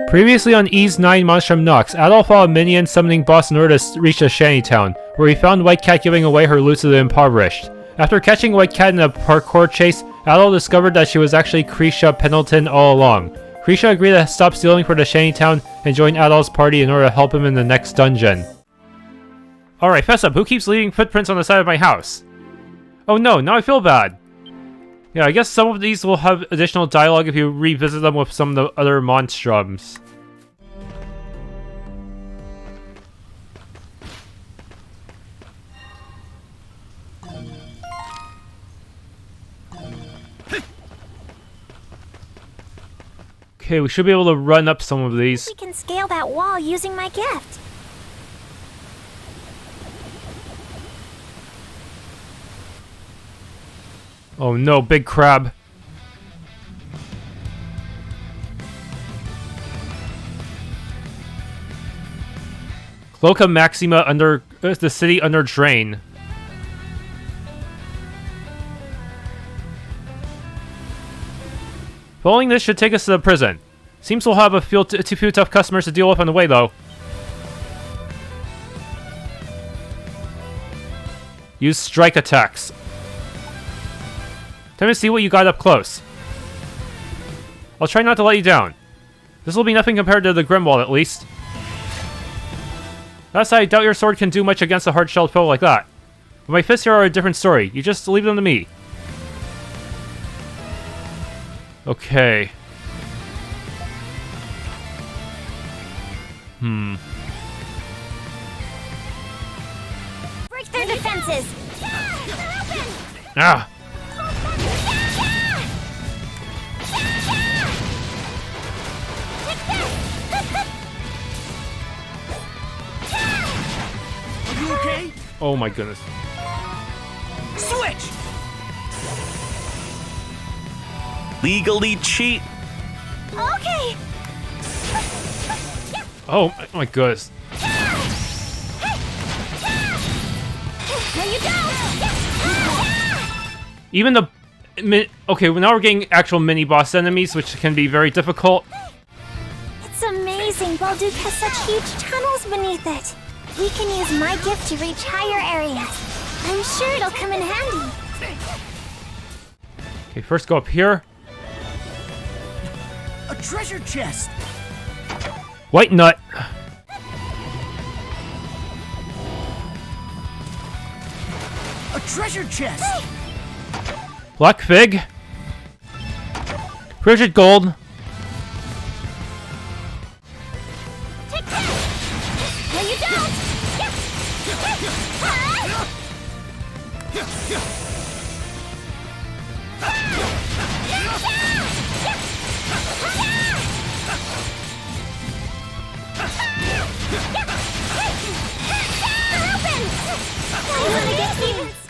Previously on Ys IX Monstrum Nox, Adol fought a minion summoning boss in order to reach the Shantytown, where he found White Cat giving away her loot to the impoverished. After catching White Cat in a parkour chase, Adol discovered that she was actually Krisha Pendleton all along. Krisha agreed to stop stealing for the Shantytown and join Adol's party in order to help him in the next dungeon. Alright, fess up, who keeps leaving footprints on the side of my house? Oh no, now I feel bad. Yeah, I guess some of these will have additional dialogue if you revisit them with some of the other monstrums. Okay, we should be able to run up some of these. We can scale that wall using my gift. Oh no, big crab. Cloaca Maxima under the city under drain. Following this should take us to the prison. Seems we'll have a few tough customers to deal with on the way though. Use strike attacks. Time to see what you got up close. I'll try not to let you down. This will be nothing compared to the Grimwald, at least. That aside, I doubt your sword can do much against a hard-shelled foe like that. But my fists here are a different story. You just leave them to me. Okay. Break their defenses! Ah! Okay? Oh my goodness. Switch! Legally cheat. Okay! Oh my goodness. No, you don't! Even the... Okay, well, now we're getting actual mini-boss enemies, which can be very difficult. It's amazing Balduq has such huge tunnels beneath it. We can use my gift to reach higher areas. I'm sure it'll come in handy. Okay, first go up here. A treasure chest. White nut. A treasure chest. Black fig. Frigid gold. Take that! No, you don't!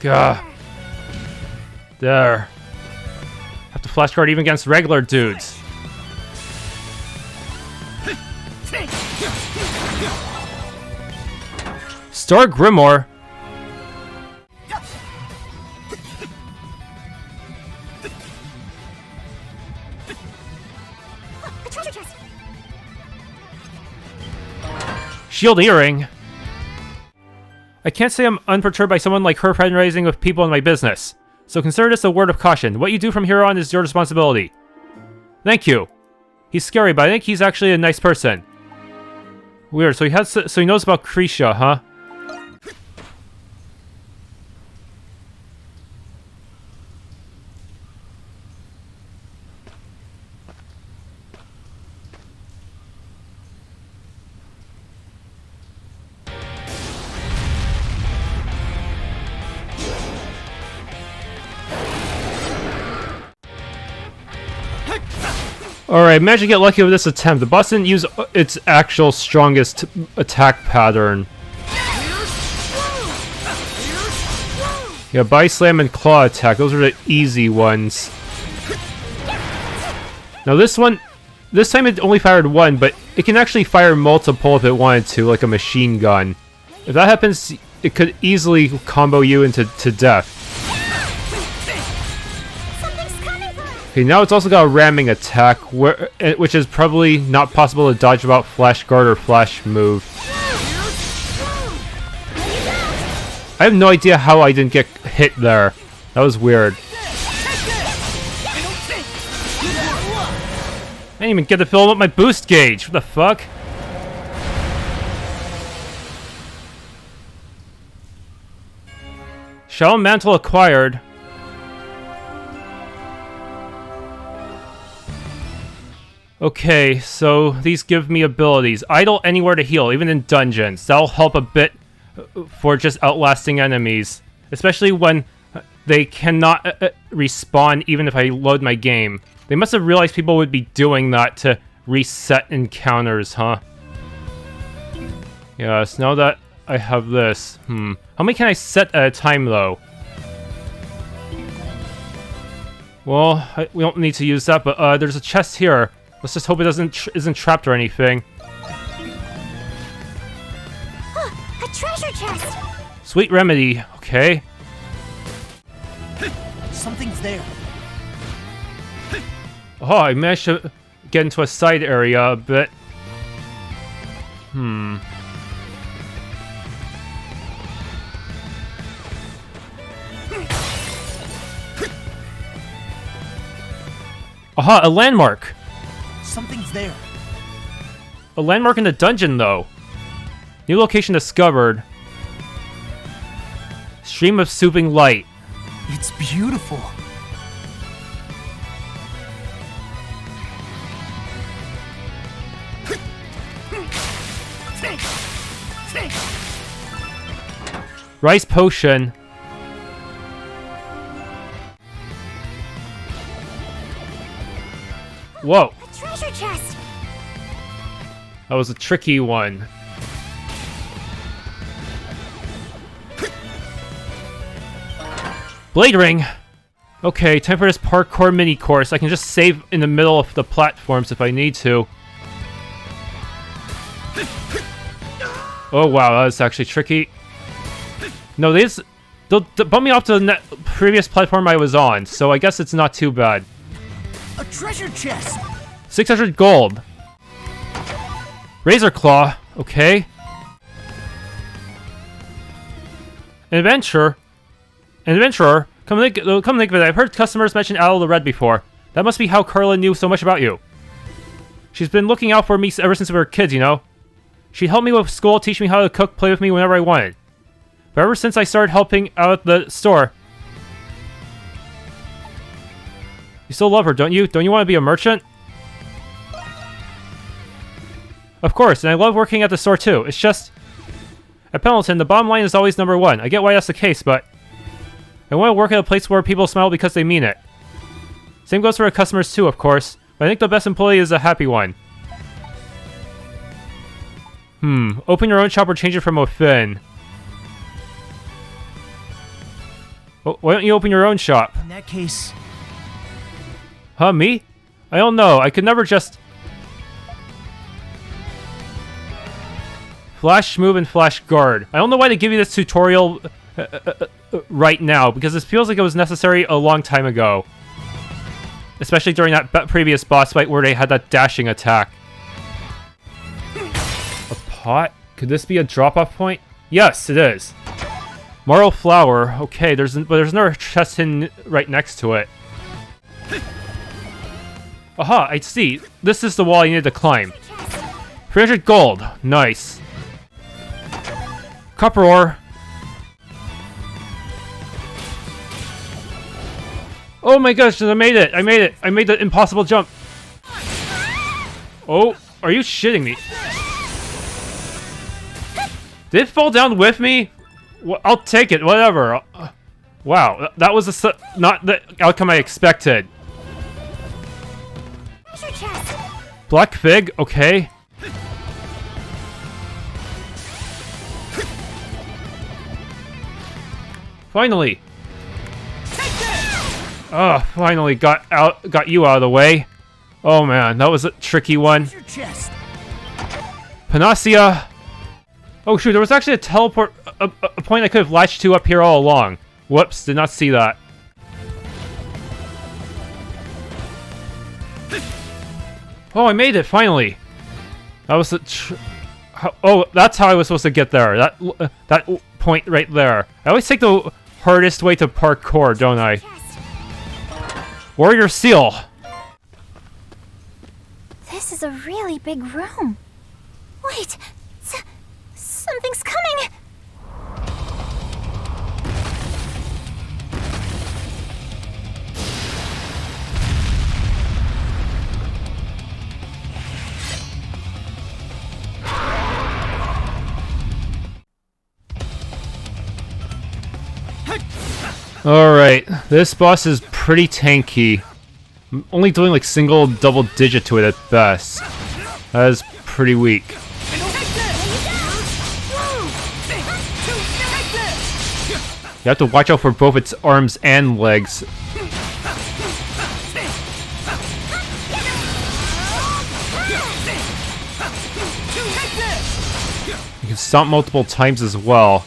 Gah. There. Have to flashcard even against regular dudes. Star Grimoire. A treasure chest! Shield earring. I can't say I'm unperturbed by someone like her fraternising with people in my business. So consider this a word of caution. What you do from here on is your responsibility. Thank you. He's scary, but I think he's actually a nice person. Weird, so he knows about Krisha, huh? Alright, imagine you get lucky with this attempt. The boss didn't use its actual strongest attack pattern. Yeah, Body Slam and Claw Attack, those are the easy ones. Now this one, this time it only fired one, but it can actually fire multiple if it wanted to, like a machine gun. If that happens, it could easily combo you into death. Something's coming for us! Okay, now it's also got a ramming attack, which is probably not possible to dodge without flash guard or flash move. I have no idea how I didn't get hit there. That was weird. I didn't even get to fill up my boost gauge. What the fuck? Shadow Mantle acquired. Okay, so these give me abilities. Idle anywhere to heal, even in dungeons. That'll help a bit for just outlasting enemies. Especially when they cannot respawn even if I load my game. They must have realized people would be doing that to reset encounters, huh? Yes, now that I have this. How many can I set at a time, though? Well, we don't need to use that, but there's a chest here. Let's just hope it isn't trapped or anything. A treasure chest! Sweet remedy, okay. Something's there. Oh, I managed to get into a side area a bit. Aha, a landmark! Something's there. A landmark in the dungeon, though. New location discovered. Stream of soothing light. It's beautiful. Rice potion. Whoa. A treasure chest! That was a tricky one. Blade ring! Okay, time for this parkour mini course. I can just save in the middle of the platforms if I need to. Oh wow, that was actually tricky. No, they'll bump me off to the previous platform I was on, so I guess it's not too bad. A treasure chest. 600 gold. Razor Claw, okay. An adventurer, come think of it, I've heard customers mention Adol the Red before. That must be how Carla knew so much about you. She's been looking out for me ever since we were kids, you know. She helped me with school, teach me how to cook, play with me whenever I wanted. But ever since I started helping out at the store... You still love her, don't you? Don't you want to be a merchant? Of course, and I love working at the store too. It's just... At Pendleton, the bottom line is always number one. I get why that's the case, but... I want to work at a place where people smile because they mean it. Same goes for our customers too, of course. But I think the best employee is a happy one. Open your own shop or change it from within. Oh, why don't you open your own shop? In that case... Huh, me? I don't know. I could never just... Flash move and flash guard. I don't know why they give you this tutorial right now, because this feels like it was necessary a long time ago. Especially during that previous boss fight where they had that dashing attack. A pot? Could this be a drop-off point? Yes, it is. Moral flower. Okay, there's another chest hidden right next to it. Aha, I see. This is the wall I need to climb. 300 gold. Nice. Copper ore. Oh my gosh, I made it! I made it! I made the impossible jump! Oh, are you shitting me? Did it fall down with me? Well, I'll take it, whatever. Wow, that was not the outcome I expected. Black Fig, okay. Finally! Oh, finally got you out of the way. Oh man, that was a tricky one. Panacea. Oh shoot, there was actually a teleport, a point I could have latched to up here all along. Whoops, did not see that. Oh, I made it finally. That was the. Oh, that's how I was supposed to get there. That point right there. I always take the hardest way to parkour, don't I? Warrior Seal. This is a really big room. Wait, something's coming. Alright, this boss is pretty tanky. I'm only doing like single double digit to it at best. That is pretty weak. You have to watch out for both its arms and legs. You can stomp multiple times as well.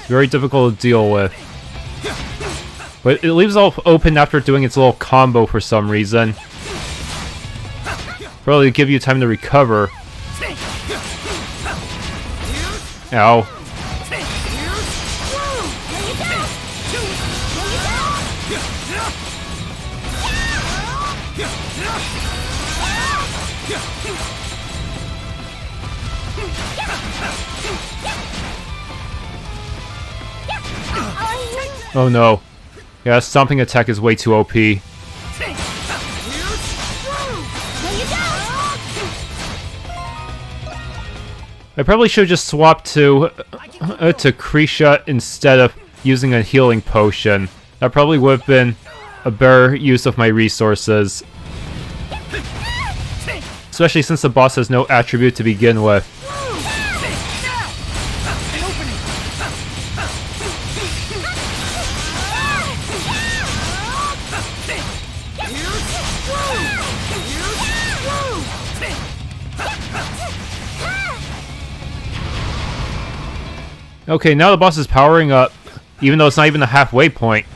Very difficult to deal with. But it leaves all open after doing its little combo for some reason. Probably to give you time to recover. Ow. Oh no. Yeah, stomping attack is way too OP. I probably should just swap to Krisha instead of using a healing potion. That probably would have been a better use of my resources. Especially since the boss has no attribute to begin with. Okay, now the boss is powering up, even though it's not even the halfway point.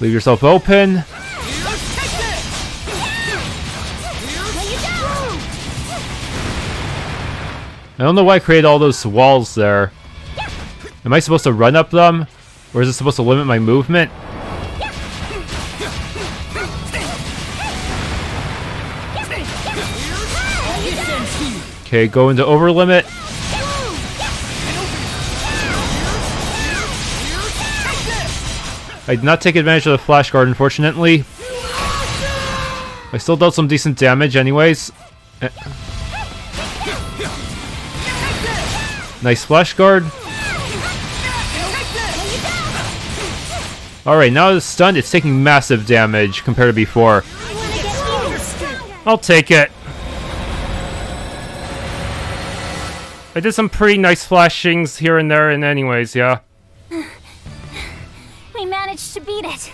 Leave yourself open. I don't know why I created all those walls there. Am I supposed to run up them? Or is it supposed to limit my movement? Okay, go into over limit. I did not take advantage of the flash guard, unfortunately. I still dealt some decent damage anyways. Nice flash guard. Alright, now it's stunned, it's taking massive damage compared to before. I'll take it. I did some pretty nice flashings here and there, and anyways, yeah. We managed to beat it.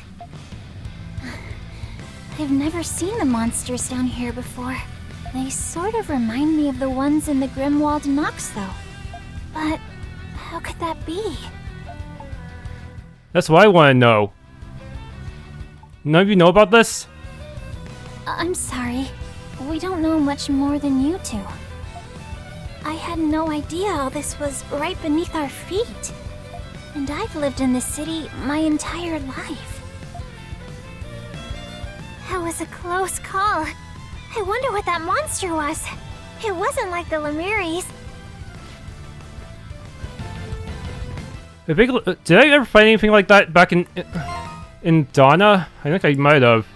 I've never seen the monsters down here before. They sort of remind me of the ones in the Grimwald Nox, though. But how could that be? That's what I want to know. None of you know about this? I'm sorry. We don't know much more than you two. I had no idea all this was right beneath our feet. And I've lived in this city my entire life. That was a close call. I wonder what that monster was. It wasn't like the Lemures. Did I ever find anything like that back in Donna? I think I might have.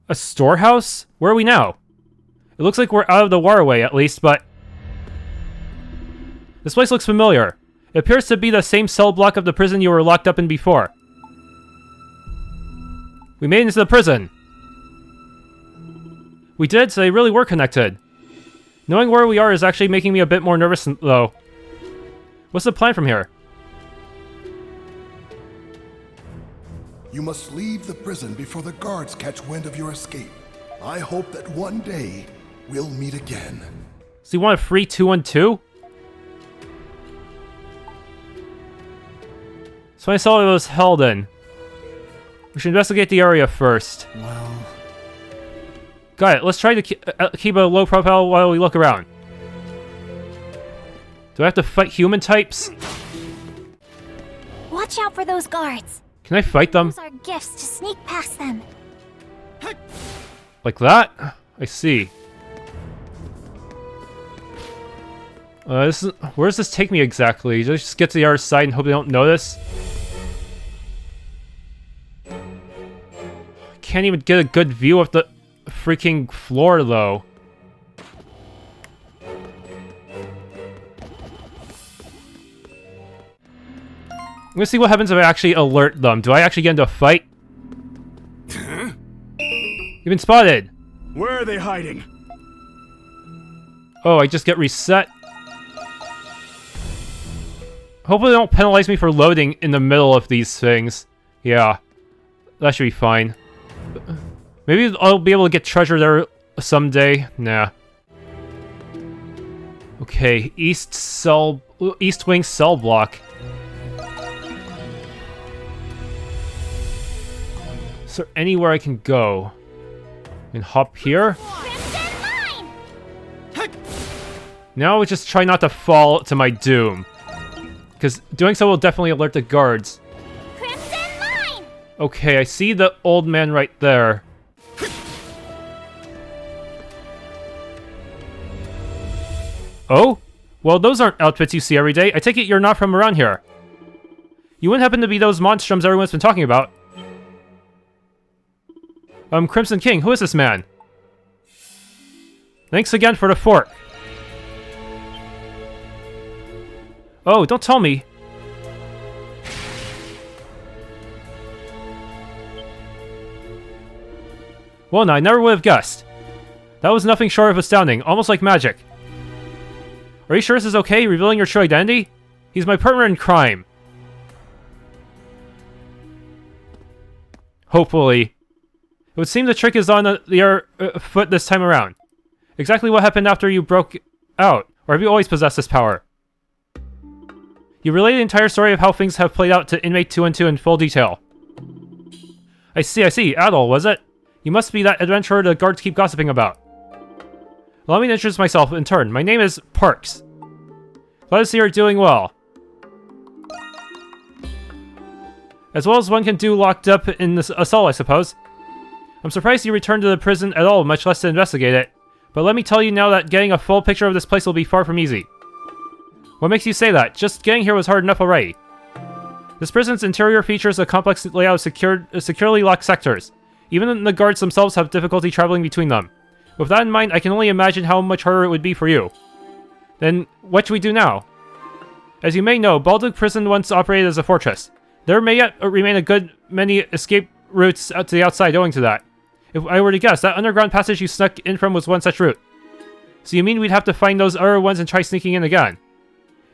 A storehouse? Where are we now? It looks like we're out of the waterway at least, but... This place looks familiar. It appears to be the same cell block of the prison you were locked up in before. We made it into the prison. We did, so they really were connected. Knowing where we are is actually making me a bit more nervous, though. What's the plan from here? You must leave the prison before the guards catch wind of your escape. I hope that one day We'll meet again. So you want a free 212? So I saw it was held in. We should investigate the area first. Well... Got it. Let's try to keep a low profile while we look around. Do I have to fight human types? Watch out for those guards. Can I fight them? Use our gifts to sneak past them. Like that? I see. Where does this take me exactly? Just get to the other side and hope they don't notice? I can't even get a good view of the freaking floor, though. I'm gonna see what happens if I actually alert them. Do I actually get into a fight? You've been spotted! Where are they hiding? Oh, I just get reset. Hopefully they don't penalize me for loading in the middle of these things. Yeah, that should be fine. Maybe I'll be able to get treasure there someday. Nah. Okay, East Wing cell block. Is there anywhere I can go? And hop here? Now I just try not to fall to my doom. Because doing so will definitely alert the guards. Okay, I see the old man right there. Oh? Well, those aren't outfits you see every day. I take it you're not from around here. You wouldn't happen to be those monstrums everyone's been talking about. Crimson King, who is this man? Thanks again for the fork. Oh, don't tell me. Well, no, I never would have guessed. That was nothing short of astounding, almost like magic. Are you sure this is okay, revealing your true identity? He's my partner in crime. Hopefully. It would seem the trick is on your foot this time around. Exactly what happened after you broke out, or have you always possessed this power? You relay the entire story of how things have played out to Inmate 212 in full detail. I see, Adol, was it? You must be that adventurer the guards keep gossiping about. Allow me to introduce myself in turn. My name is Parks. Glad to see you're doing well. As well as one can do locked up in this assault, I suppose. I'm surprised you returned to the prison at all, much less to investigate it. But let me tell you now that getting a full picture of this place will be far from easy. What makes you say that? Just getting here was hard enough already. This prison's interior features a complex layout of securely locked sectors. Even the guards themselves have difficulty traveling between them. With that in mind, I can only imagine how much harder it would be for you. Then, what should we do now? As you may know, Balduq Prison once operated as a fortress. There may yet remain a good many escape routes out to the outside owing to that. If I were to guess, that underground passage you snuck in from was one such route. So you mean we'd have to find those other ones and try sneaking in again?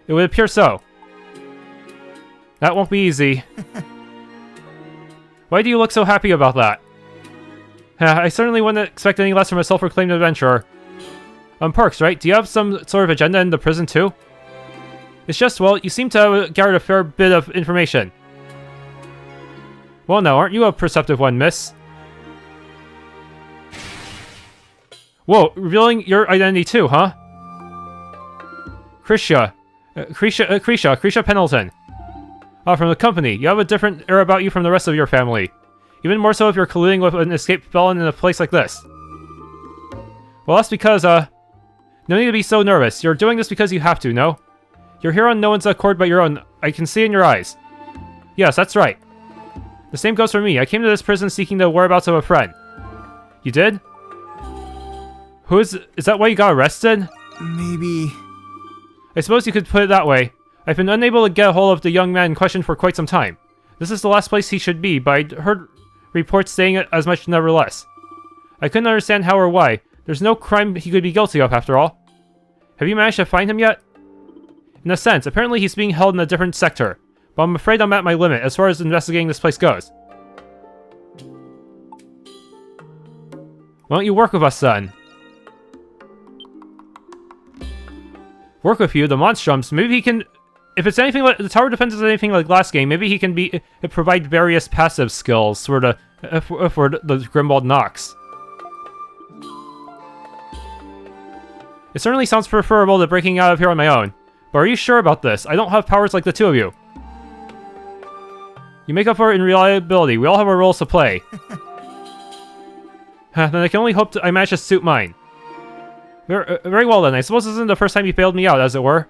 It would appear so. That won't be easy. Why do you look so happy about that? I certainly wouldn't expect any less from a self-proclaimed adventurer. Parks, right? Do you have some sort of agenda in the prison too? It's just, well, you seem to have gathered a fair bit of information. Well now, aren't you a perceptive one, miss? Whoa, revealing your identity too, huh? Krisha Pendleton. From the company. You have a different air about you from the rest of your family. Even more so if you're colluding with an escaped felon in a place like this. Well, that's because, no need to be so nervous. You're doing this because you have to, no? You're here on no one's accord but your own. I can see in your eyes. Yes, that's right. The same goes for me. I came to this prison seeking the whereabouts of a friend. You did? Is that why you got arrested? Maybe... I suppose you could put it that way. I've been unable to get a hold of the young man in question for quite some time. This is the last place he should be, but I heard reports saying it as much nevertheless. I couldn't understand how or why. There's no crime he could be guilty of, after all. Have you managed to find him yet? In a sense, apparently he's being held in a different sector, but I'm afraid I'm at my limit as far as investigating this place goes. Why don't you work with us, then? work with you, the Monstrums. Maybe he can... If it's anything like... The tower defense is anything like last game, maybe he can provide various passive skills for the Grimwald Nox. It certainly sounds preferable to breaking out of here on my own. But are you sure about this? I don't have powers like the two of you. You make up for it in reliability. We all have our roles to play. Then I can only hope I manage to suit mine. Very well then. I suppose this isn't the first time you bailed me out, as it were.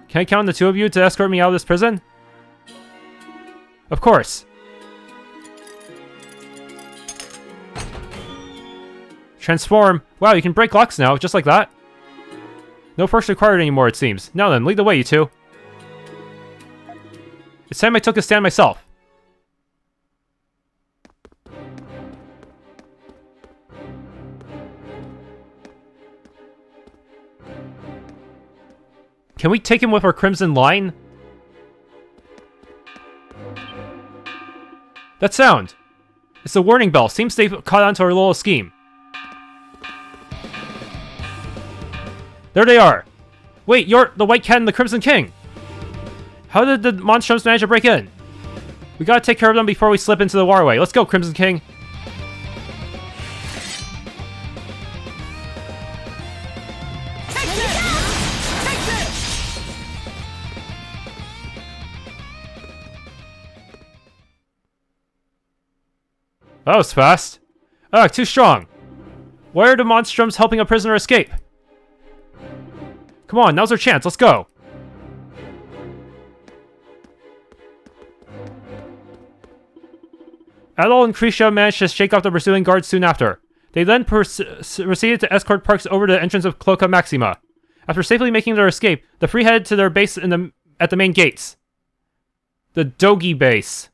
Can I count on the two of you to escort me out of this prison? Of course. Transform. Wow, you can break locks now, just like that. No force required anymore, it seems. Now then, lead the way, you two. It's time I took a stand myself. Can we take him with our Crimson Line? That sound! It's a warning bell. Seems they've caught on to our little scheme. There they are! Wait, you're the White Cat and the Crimson King! How did the Monstrums manage to break in? We gotta take care of them before we slip into the waterway. Let's go, Crimson King! That was fast. Ugh, too strong. Why are the Monstrums helping a prisoner escape? Come on, now's our chance. Let's go. Adol and Dragia managed to shake off the pursuing guards soon after. They then proceeded to escort Parks over to the entrance of Cloaca Maxima. After safely making their escape, the three headed to their base at the main gates. The Dogi base.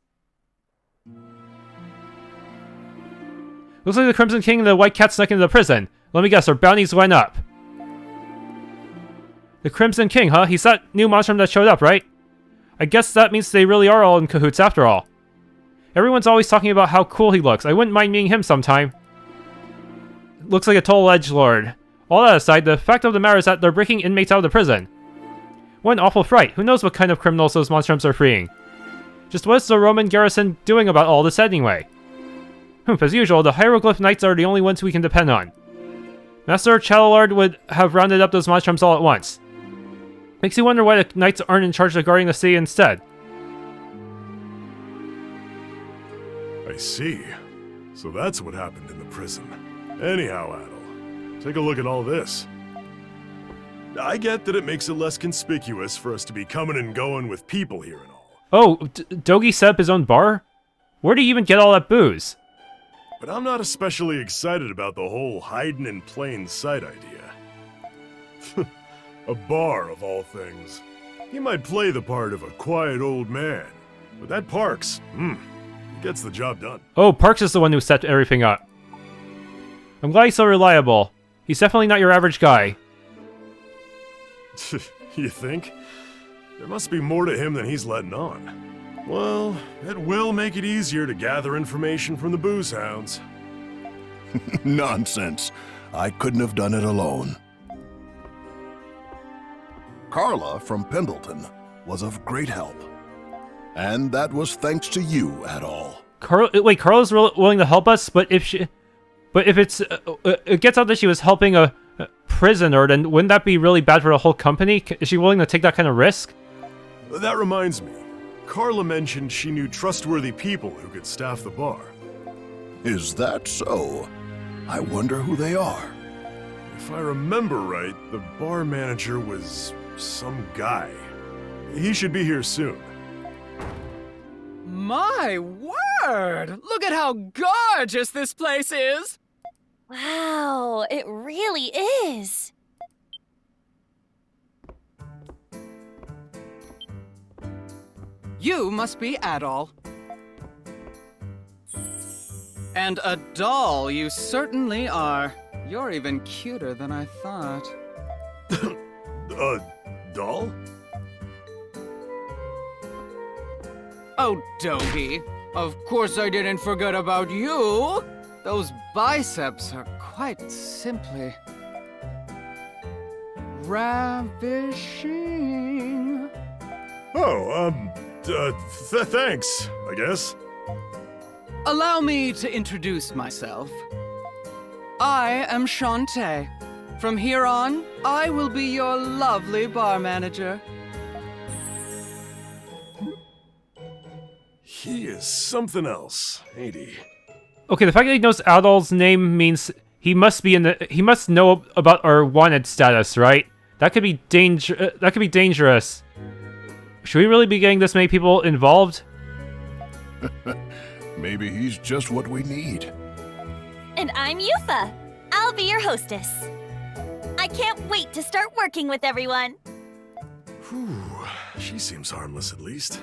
Looks like the Crimson King and the White Cat snuck into the prison. Let me guess, their bounties went up. The Crimson King, huh? He's that new monstrum that showed up, right? I guess that means they really are all in cahoots after all. Everyone's always talking about how cool he looks. I wouldn't mind meeting him sometime. Looks like a total edgelord. All that aside, the fact of the matter is that they're breaking inmates out of the prison. What an awful fright. Who knows what kind of criminals those monstrums are freeing? Just what's the Roman garrison doing about all this anyway? As usual, the Hieroglyph Knights are the only ones we can depend on. Master Chatelard would have rounded up those monstrums all at once. Makes you wonder why the Knights aren't in charge of guarding the city instead. I see. So that's what happened in the prison. Anyhow, Adol, take a look at all this. I get that it makes it less conspicuous for us to be coming and going with people here and all. Oh, Dogi set up his own bar? Where do you even get all that booze? But I'm not especially excited about the whole hiding in plain sight idea. A bar, of all things. He might play the part of a quiet old man, but that Parks, he gets the job done. Oh, Parks is the one who set everything up. I'm glad he's so reliable. He's definitely not your average guy. You think? There must be more to him than he's letting on. Well, it will make it easier to gather information from the booze hounds. Nonsense. I couldn't have done it alone. Carla from Pendleton was of great help. And that was thanks to you, Adol. Wait, Carla's willing to help us, but if it gets out that she was helping a prisoner, then wouldn't that be really bad for the whole company? Is she willing to take that kind of risk? That reminds me. Carla mentioned she knew trustworthy people who could staff the bar. Is that so? I wonder who they are. If I remember right, the bar manager was some guy. He should be here soon. My word! Look at how gorgeous this place is! Wow, it really is. You must be Adol. And a doll you certainly are. You're even cuter than I thought. Doll? Oh, Dogi. Of course I didn't forget about you. Those biceps are quite simply... ravishing. Oh, thanks, I guess. Allow me to introduce myself. I am Shantae. From here on, I will be your lovely bar manager. He is something else, ain't he? Okay, the fact that he knows Adol's name means he must know about our wanted status, right? That could be dangerous. Should we really be getting this many people involved? Maybe he's just what we need. And I'm Yufa. I'll be your hostess. I can't wait to start working with everyone. Whew, she seems harmless at least.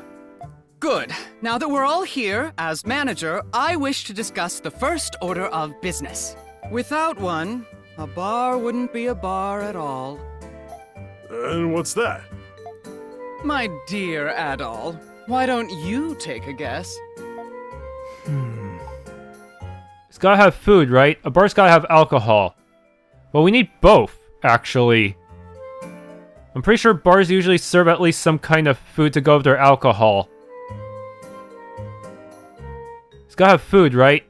Good. Now that we're all here, as manager, I wish to discuss the first order of business. Without one, a bar wouldn't be a bar at all. And what's that? My dear Adol, why don't you take a guess? It's gotta have food, right? A bar's gotta have alcohol. Well, we need both, actually. I'm pretty sure bars usually serve at least some kind of food to go with their alcohol. It's gotta have food, right?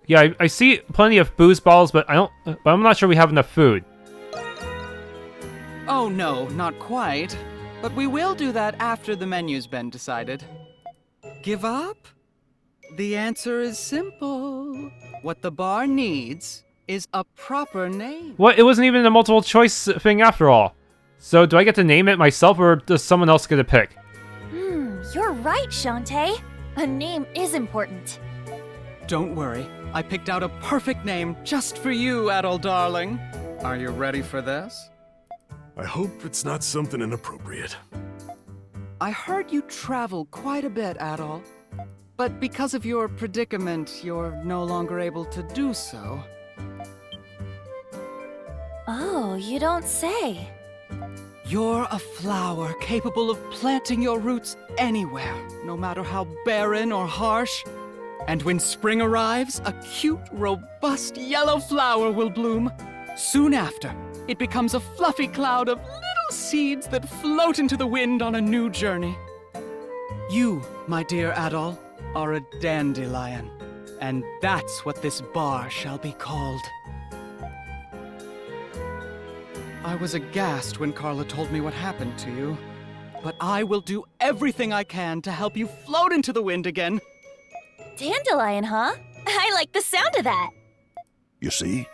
Yeah, I see plenty of booze bottles, but I'm not sure we have enough food. Oh no, not quite. But we will do that after the menu's been decided. Give up? The answer is simple. What the bar needs is a proper name. What? It wasn't even a multiple choice thing after all. So do I get to name it myself, or does someone else get to pick? You're right, Shantae. A name is important. Don't worry, I picked out a perfect name just for you, Adol darling. Are you ready for this? I hope it's not something inappropriate. I heard you travel quite a bit, Adol. But because of your predicament, you're no longer able to do so. Oh, you don't say. You're a flower capable of planting your roots anywhere, no matter how barren or harsh. And when spring arrives, a cute, robust yellow flower will bloom. Soon after, it becomes a fluffy cloud of little seeds that float into the wind on a new journey. You, my dear Adol, are a dandelion, and that's what this bar shall be called. I was aghast when Carla told me what happened to you, but I will do everything I can to help you float into the wind again. Dandelion, huh? I like the sound of that. You see,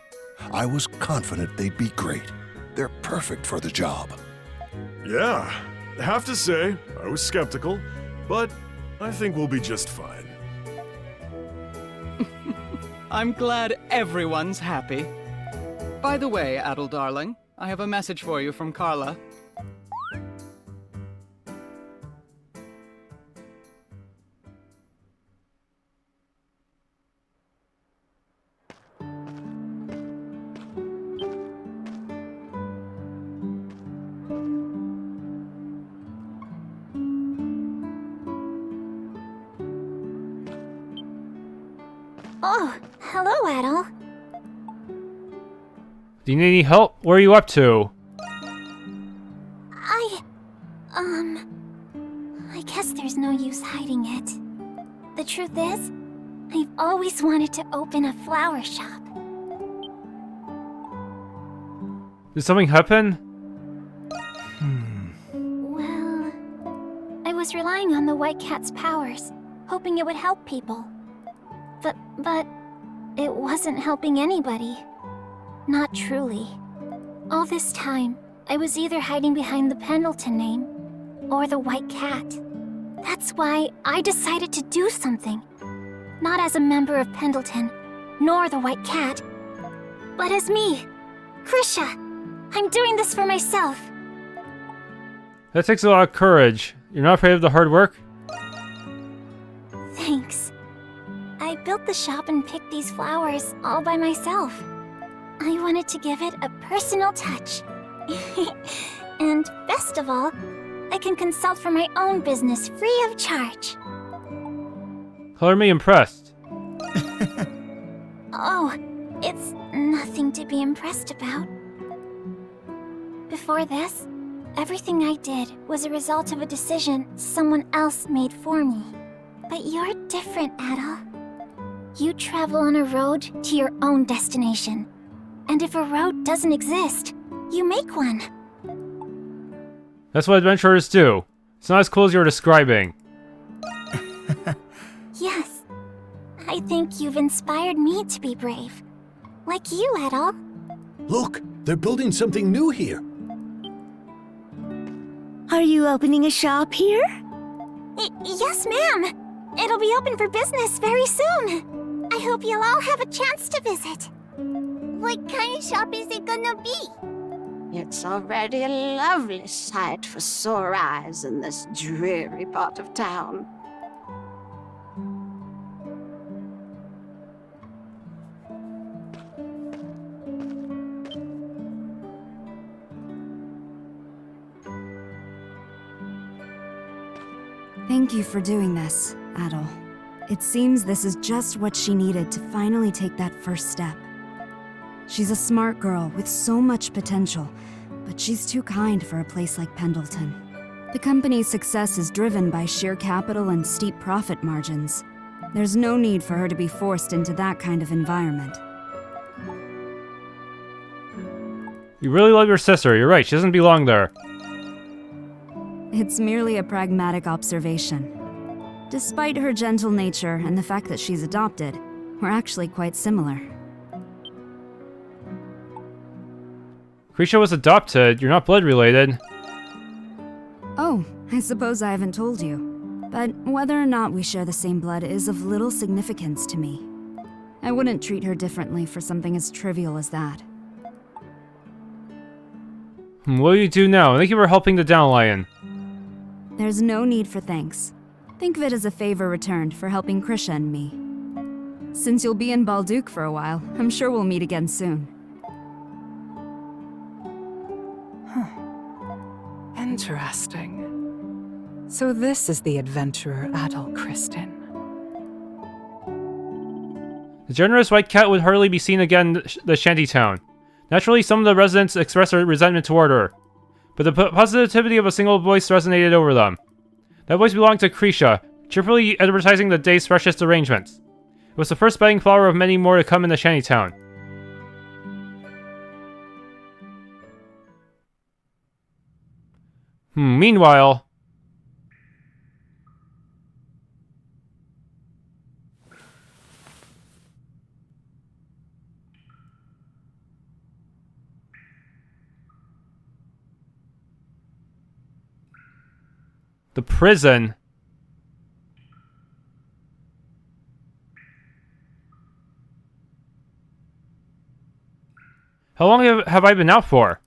I was confident they'd be great. They're perfect for the job. Yeah, I have to say, I was skeptical, but I think we'll be just fine. I'm glad everyone's happy. By the way, Adol darling, I have a message for you from Carla. Oh, hello, Adol. Do you need any help? Where are you up to? I guess there's no use hiding it. The truth is, I've always wanted to open a flower shop. Did something happen? Well, I was relying on the White Cat's powers, hoping it would help people. But it wasn't helping anybody. Not truly. All this time, I was either hiding behind the Pendleton name or the White Cat. That's why I decided to do something. Not as a member of Pendleton, nor the White Cat, but as me, Krisha. I'm doing this for myself. That takes a lot of courage. You're not afraid of the hard work? Thanks. I built the shop and picked these flowers all by myself. I wanted to give it a personal touch. And best of all, I can consult for my own business free of charge. Color me impressed. Oh, it's nothing to be impressed about. Before this, everything I did was a result of a decision someone else made for me. But you're different, Adol. You travel on a road to your own destination. And if a road doesn't exist, you make one. That's what adventurers do. It's not as cool as you're describing. Yes. I think you've inspired me to be brave. Like you, Adol. Look, they're building something new here. Are you opening a shop here? Yes, ma'am. It'll be open for business very soon. I hope you'll all have a chance to visit. What kind of shop is it gonna be? It's already a lovely sight for sore eyes in this dreary part of town. Thank you for doing this, Adol. It seems this is just what she needed to finally take that first step. She's a smart girl with so much potential, but she's too kind for a place like Pendleton. The company's success is driven by sheer capital and steep profit margins. There's no need for her to be forced into that kind of environment. You really love your sister, you're right, she doesn't belong there. It's merely a pragmatic observation. Despite her gentle nature and the fact that she's adopted, we're actually quite similar. Krisha was adopted, you're not blood related. Oh, I suppose I haven't told you. But whether or not we share the same blood is of little significance to me. I wouldn't treat her differently for something as trivial as that. What do you do now? Thank you for helping the Dandelion. There's no need for thanks. Think of it as a favor returned for helping Krisha and me. Since you'll be in Balduq for a while, I'm sure we'll meet again soon. Interesting. So this is the adventurer Adol Kristin. The generous white cat would hardly be seen again in the Shantytown. Naturally, some of the residents expressed their resentment toward her, but the positivity of a single voice resonated over them. That voice belonged to Krisha, cheerfully advertising the day's freshest arrangements. It was the first budding flower of many more to come in the Shantytown. Meanwhile... the prison... How long have I been out for?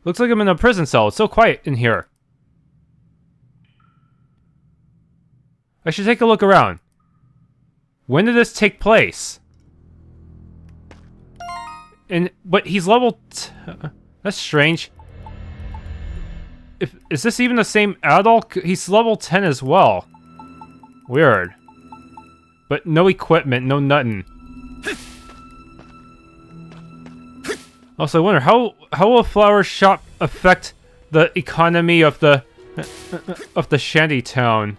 Looks like I'm in a prison cell. It's so quiet in here. I should take a look around. When did this take place? But he's level that's strange. Is this even the same Adol? He's level 10 as well. Weird. But no equipment, no nothing. Also, I wonder, how will a flower shop affect the economy of the Shantytown?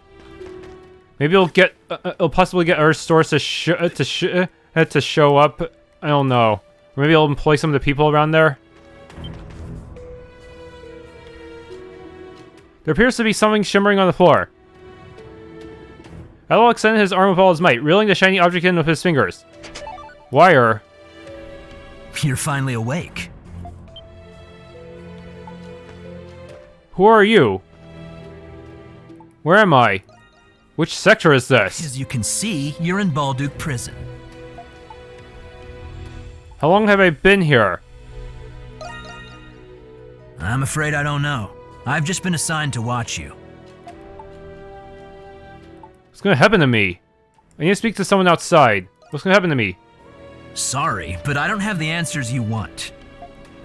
Maybe it'll possibly get our stores to show up. I don't know. Or maybe it'll employ some of the people around there. There appears to be something shimmering on the floor. Adol extended his arm with all his might, reeling the shiny object in with his fingers. Wire. You're finally awake. Who are you? Where am I? Which sector is this? As you can see, you're in Balduq Prison. How long have I been here? I'm afraid I don't know. I've just been assigned to watch you. What's gonna happen to me? I need to speak to someone outside. What's gonna happen to me? Sorry, but I don't have the answers you want.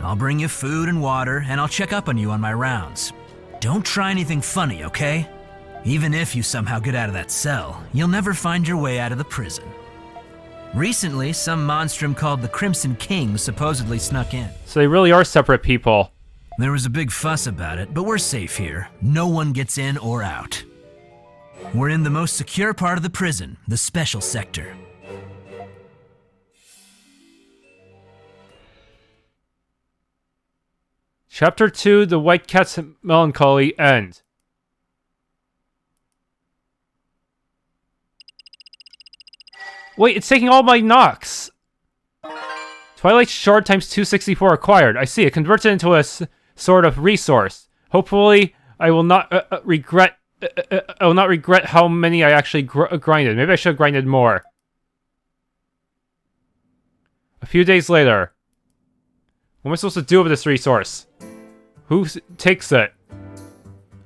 I'll bring you food and water, and I'll check up on you on my rounds. Don't try anything funny, okay? Even if you somehow get out of that cell, you'll never find your way out of the prison. Recently, some monstrum called the Crimson King supposedly snuck in. So they really are separate people. There was a big fuss about it, but we're safe here. No one gets in or out. We're in the most secure part of the prison, the special sector. Chapter 2, The White Cat's Melancholy, end. Wait, it's taking all my Nox! Twilight Shard times 264 acquired. I see, it converts it into a sort of resource. Hopefully, I will not regret how many I actually grinded. Maybe I should have grinded more. A few days later. What am I supposed to do with this resource? Who takes it?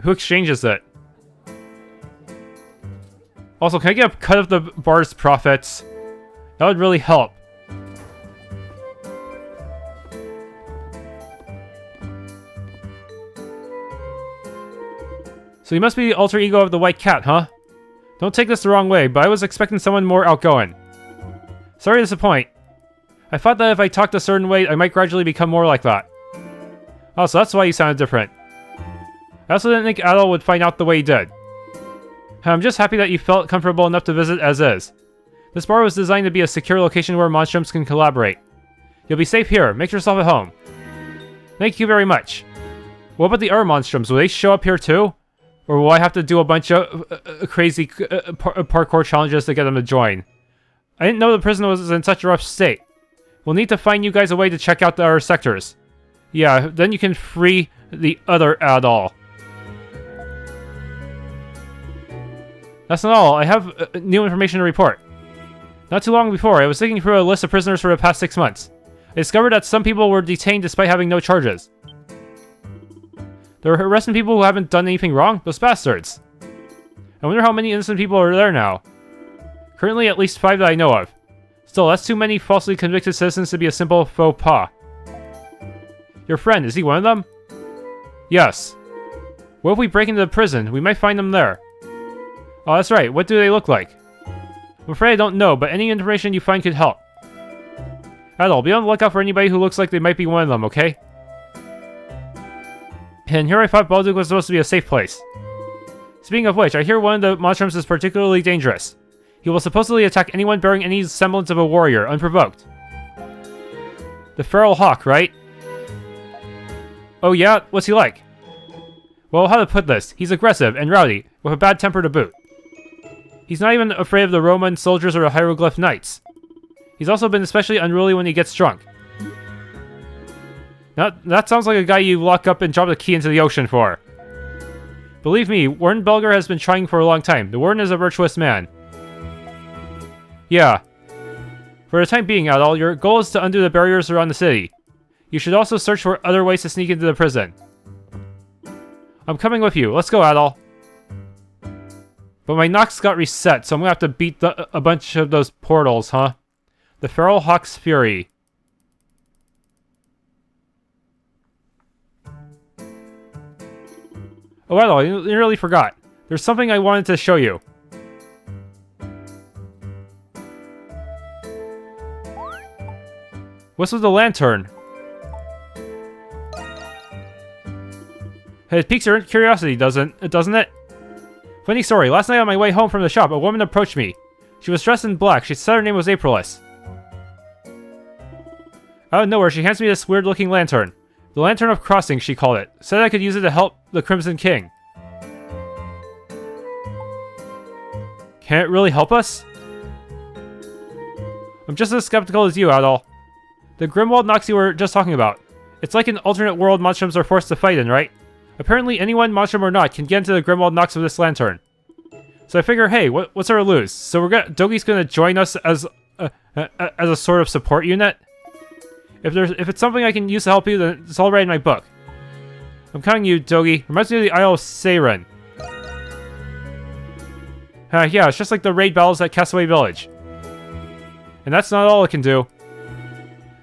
Who exchanges it? Also, can I get a cut of the bar's profits? That would really help. So you must be the alter ego of the White Cat, huh? Don't take this the wrong way, but I was expecting someone more outgoing. Sorry to disappoint. I thought that if I talked a certain way, I might gradually become more like that. Oh, so that's why you sounded different. I also didn't think Adol would find out the way he did. I'm just happy that you felt comfortable enough to visit as is. This bar was designed to be a secure location where monstrums can collaborate. You'll be safe here. Make yourself at home. Thank you very much. What about the other monstrums? Will they show up here too? Or will I have to do a bunch of crazy parkour challenges to get them to join? I didn't know the prison was in such a rough state. We'll need to find you guys a way to check out the other sectors. Yeah, then you can free the other Adol. That's not all. I have new information to report. Not too long before, I was looking through a list of prisoners for the past 6 months. I discovered that some people were detained despite having no charges. They're arresting people who haven't done anything wrong? Those bastards. I wonder how many innocent people are there now. Currently, at least 5 that I know of. Still, that's too many falsely convicted citizens to be a simple faux pas. Your friend, is he one of them? Yes. What if we break into the prison? We might find them there. Oh, that's right. What do they look like? I'm afraid I don't know, but any information you find could help. Adol, be on the lookout for anybody who looks like they might be one of them, okay? And here I thought Balduq was supposed to be a safe place. Speaking of which, I hear one of the monstrums is particularly dangerous. He will supposedly attack anyone bearing any semblance of a warrior, unprovoked. The feral hawk, right? Oh yeah? What's he like? Well, how to put this? He's aggressive and rowdy, with a bad temper to boot. He's not even afraid of the Roman soldiers or the hieroglyph knights. He's also been especially unruly when he gets drunk. Now, that sounds like a guy you lock up and drop the key into the ocean for. Believe me, Warden Belger has been trying for a long time. The Warden is a virtuous man. Yeah. For the time being, Adol, your goal is to undo the barriers around the city. You should also search for other ways to sneak into the prison. I'm coming with you. Let's go, Adol. But my Nox got reset, so I'm gonna have to beat a bunch of those portals, huh? The Feral Hawk's Fury. Oh, Adol, you nearly forgot. There's something I wanted to show you. What's with the lantern? It piques your curiosity, doesn't it? Funny story, last night on my way home from the shop, a woman approached me. She was dressed in black. She said her name was Aprilis. Out of nowhere, she hands me this weird-looking lantern. The Lantern of Crossing, she called it. Said I could use it to help the Crimson King. Can it really help us? I'm just as skeptical as you, Adol. The Grimwald Nox you were just talking about. It's like an alternate world monstrums are forced to fight in, right? Apparently anyone, monstrum or not, can get into the Grimwald Nox with this lantern. So I figure, hey, what's there to lose? So Dogi's gonna join us as a sort of support unit? If it's something I can use to help you, then it's all right in my book. I'm counting you, Dogi. Reminds me of the Isle of Seiren. Yeah, it's just like the raid battles at Castaway Village. And that's not all it can do.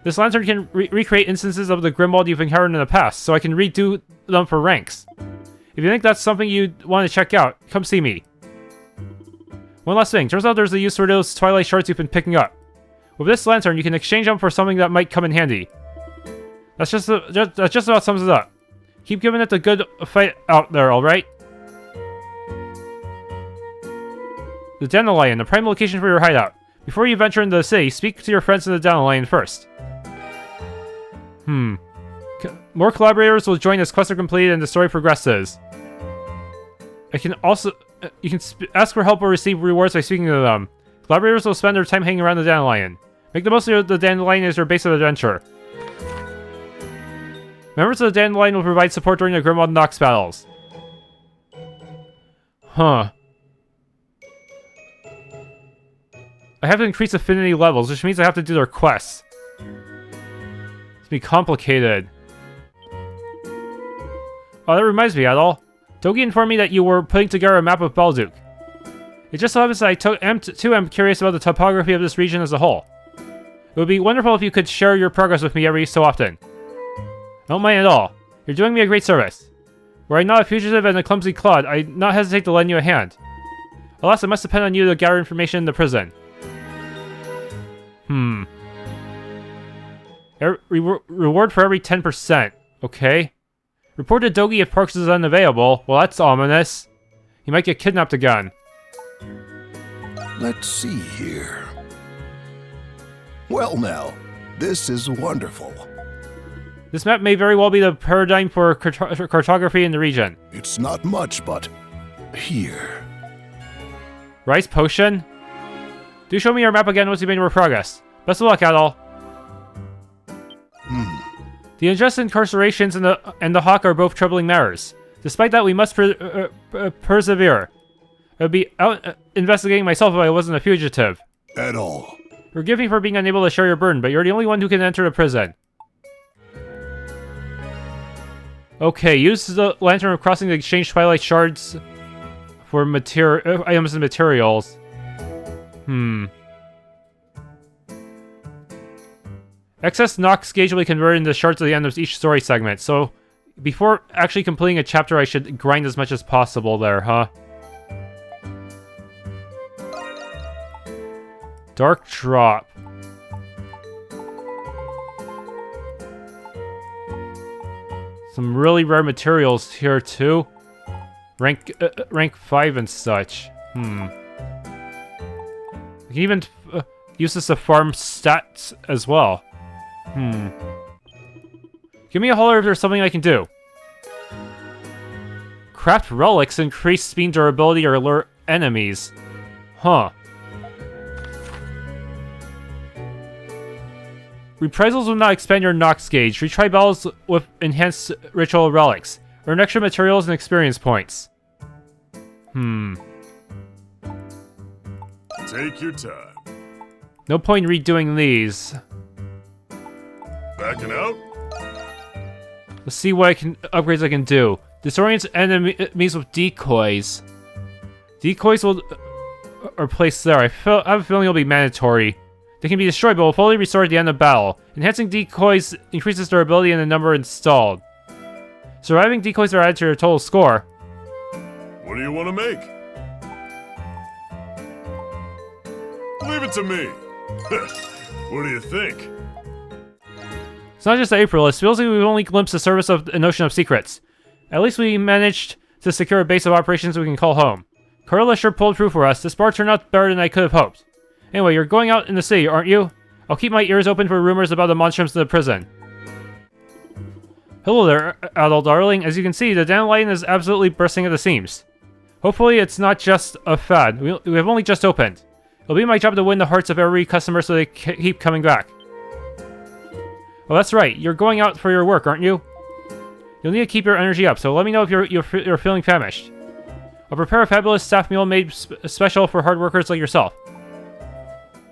This lantern can recreate instances of the Grimwald you've encountered in the past, so I can redo them for ranks. If you think that's something you want to check out, come see me. One last thing, turns out there's a use for those Twilight Shards you've been picking up. With this lantern, you can exchange them for something that might come in handy. That just about sums it up. Keep giving it a good fight out there, alright? The Dandelion, the prime location for your hideout. Before you venture into the city, speak to your friends in the Dandelion first. More collaborators will join as quests are completed and the story progresses. I can also... you can ask for help or receive rewards by speaking to them. Collaborators will spend their time hanging around the Dandelion. Make the most of the Dandelion as your base of adventure. Members of the Dandelion will provide support during the Monstrum Nox battles. Huh. I have to increase affinity levels, which means I have to do their quests. It's be complicated. Oh, that reminds me, Adol. Dogi informed me that you were putting together a map of Balduq. It just so happens that I am curious about the topography of this region as a whole. It would be wonderful if you could share your progress with me every so often. Don't mind at all. You're doing me a great service. Were I not a fugitive and a clumsy clod, I'd not hesitate to lend you a hand. Alas, it must depend on you to gather information in the prison. Reward for every 10%. Okay. Report to Dogi if Parks is unavailable. Well, that's ominous. He might get kidnapped again. Let's see here. Well now, this is wonderful. This map may very well be the paradigm for cartography in the region. It's not much, but... here. Rice potion? Do show me your map again once you've made more progress. Best of luck, Adol. The unjust incarcerations and the Hawk are both troubling matters. Despite that, we must persevere. I would be out investigating myself if I wasn't a fugitive. Adol. Forgive me for being unable to share your burden, but you're the only one who can enter the prison. Okay, use the Lantern of Crossing to exchange Twilight Shards for items and materials. Excess Nox gauge will be converted into shards at the end of each story segment, so before actually completing a chapter, I should grind as much as possible there, huh? Dark Drop. Some really rare materials here too. Rank 5 and such. I can even use this to farm stats as well. Give me a holler if there's something I can do. Craft relics increase speed durability or lure enemies. Huh. Reprisals will not expand your Nox gauge. Retry battles with enhanced ritual relics. Earn extra materials and experience points. Take your time. No point in redoing these. Backing out? Let's see what upgrades I can do. Disorient enemies with decoys. Decoys are placed there. I have a feeling it'll be mandatory. They can be destroyed, but will fully restore at the end of battle. Enhancing decoys increases durability and the number installed. Surviving decoys are added to your total score. What do you want to make? Leave it to me. What do you think? It's not just Aprilis. Feels like we've only glimpsed the surface of an ocean of secrets. At least we managed to secure a base of operations we can call home. Carla sure pulled through for us. This bar turned out better than I could have hoped. Anyway, you're going out in the city, aren't you? I'll keep my ears open for rumors about the monstrums in the prison. Hello there, Adol darling. As you can see, the Dandelion is absolutely bursting at the seams. Hopefully it's not just a fad. We have only just opened. It'll be my job to win the hearts of every customer so they keep coming back. Oh, that's right. You're going out for your work, aren't you? You'll need to keep your energy up, so let me know if you're feeling famished. I'll prepare a fabulous staff meal made special for hard workers like yourself.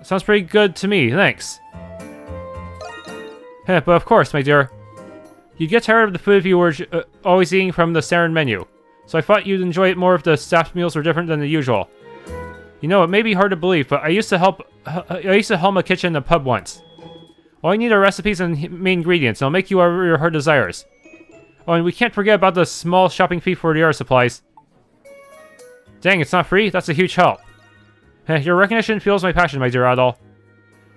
Sounds pretty good to me, thanks. But of course, my dear. You'd get tired of the food if you were always eating from the standard menu. So I thought you'd enjoy it more if the staffed meals were different than the usual. You know, it may be hard to believe, but I used to helm a kitchen in a pub once. All I need are recipes and main ingredients, and I'll make you whatever your heart desires. Oh, and we can't forget about the small shopping fee for the art supplies. Dang, it's not free? That's a huge help. Your recognition fuels my passion, my dear Adol.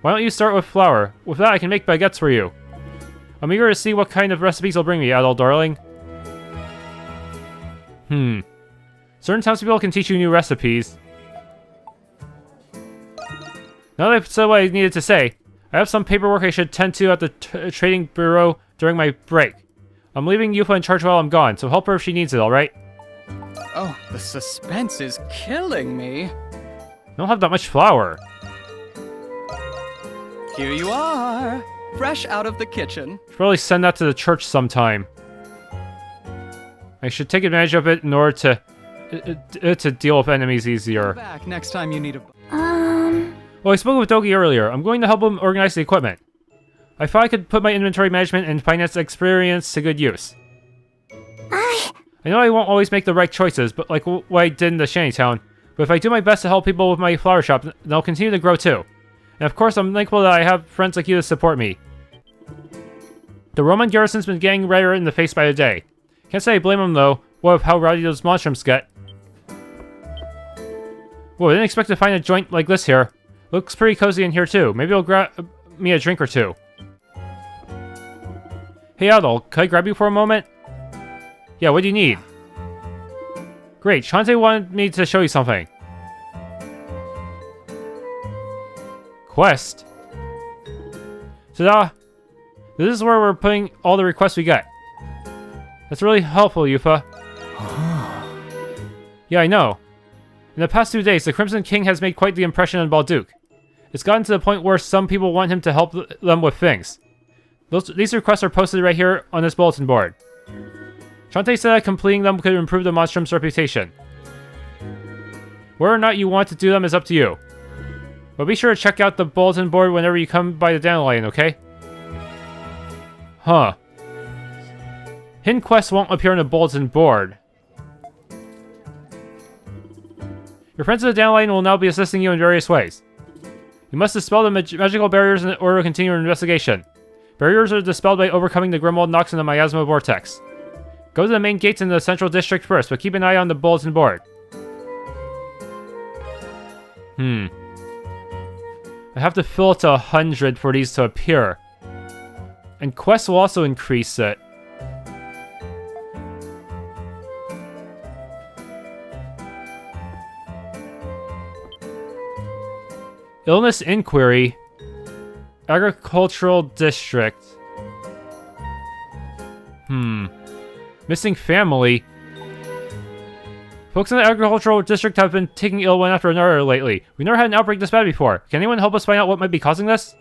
Why don't you start with flour? With that, I can make baguettes for you. I'm eager to see what kind of recipes you'll bring me, Adol, darling. Certain townspeople can teach you new recipes. Now that I've said what I needed to say, I have some paperwork I should tend to at the trading bureau during my break. I'm leaving Yufa in charge while I'm gone, so help her if she needs it, alright? Oh, the suspense is killing me. I don't have that much flour. Here you are, fresh out of the kitchen. Should probably send that to the church sometime. I should take advantage of it in order to deal with enemies easier. Back next time you need a... Well, I spoke with Dogi earlier. I'm going to help him organize the equipment. I thought I could put my inventory management and finance experience to good use. I know I won't always make the right choices, but like what I did in the Shantytown. But if I do my best to help people with my flower shop, then I'll continue to grow too. And of course, I'm thankful that I have friends like you to support me. The Roman garrison's been getting redder in the face by the day. Can't say I blame them though. What of how rowdy those monstrums get. Whoa, I didn't expect to find a joint like this here. Looks pretty cozy in here too. Maybe I'll grab me a drink or two. Hey Adol, can I grab you for a moment? Yeah, what do you need? Great, Shantae wanted me to show you something. Quest? Ta-da! This is where we're putting all the requests we get. That's really helpful, Yufa. Yeah, I know. In the past 2 days, the Crimson King has made quite the impression on Balduq. It's gotten to the point where some people want him to help them with things. These requests are posted right here on this bulletin board. Shantae said that completing them could improve the monstrum's reputation. Whether or not you want to do them is up to you. But be sure to check out the bulletin board whenever you come by the Dandelion, okay? Huh. Hidden quests won't appear on the bulletin board. Your friends at the Dandelion will now be assisting you in various ways. You must dispel the magical barriers in order to continue your investigation. Barriers are dispelled by overcoming the Grimwald Nox and the Miasma Vortex. Go to the main gates in the central district first, but keep an eye on the bulletin board. I have to fill it to 100 for these to appear. And quests will also increase it. Illness Inquiry. Agricultural District. Missing family. Folks in the Agricultural District have been taking ill one after another lately. We never had an outbreak this bad before. Can anyone help us find out what might be causing this?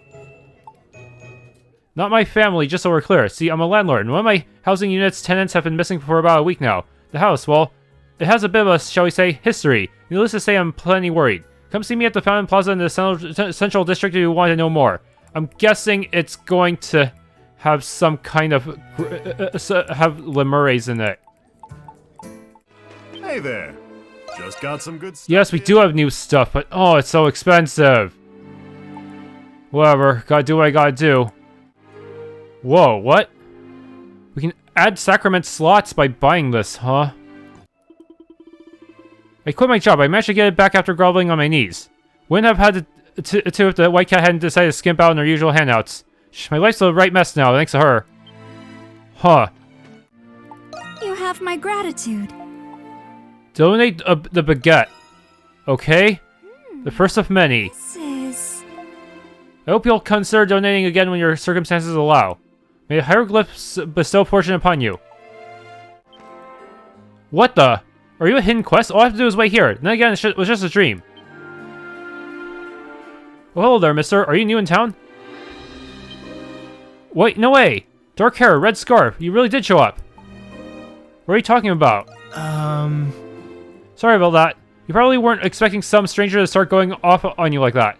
Not my family, just so we're clear. See, I'm a landlord, and one of my housing unit's tenants have been missing for about a week now. The house, well, it has a bit of a, shall we say, history. Needless to say, I'm plenty worried. Come see me at the Fountain Plaza in the Central District if you want to know more. I'm guessing it's going to have some kind of... have Lemures in it. Hey there. Just got some good stuff. Yes, we do have new stuff, but oh, it's so expensive. Whatever, gotta do what I gotta do. Whoa, what? We can add sacrament slots by buying this, huh? I quit my job. I managed to get it back after groveling on my knees. Wouldn't have had to if the White Cat hadn't decided to skimp out on their usual handouts. My life's a right mess now, thanks to her. Huh. You have my gratitude. Donate the baguette. Okay? The first of many. I hope you'll consider donating again when your circumstances allow. May the hieroglyphs bestow fortune upon you. What the? Are you a hidden quest? All I have to do is wait here. Then again, it was just a dream. Oh, hello there, mister. Are you new in town? Wait, no way! Dark hair, red scarf. You really did show up. What are you talking about? Sorry about that. You probably weren't expecting some stranger to start going off on you like that.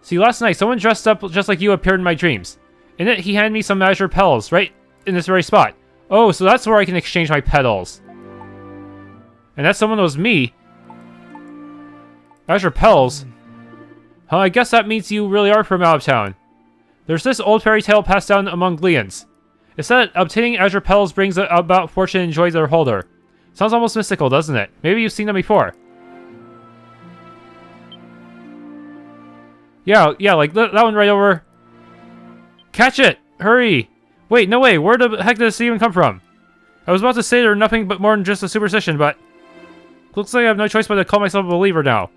See, last night, someone dressed up just like you appeared in my dreams. In it, he handed me some azure petals, right in this very spot. Oh, so that's where I can exchange my petals. And that someone was me. Azure petals? Huh, I guess that means you really are from out of town. There's this old fairy tale passed down among Gleans. It said that obtaining azure petals brings about fortune and joy to their holder. Sounds almost mystical, doesn't it? Maybe you've seen them before. Yeah, like that one right over. Catch it! Hurry! Wait, no way, where the heck did this even come from? I was about to say they're nothing but more than just a superstition, but... looks like I have no choice but to call myself a believer now.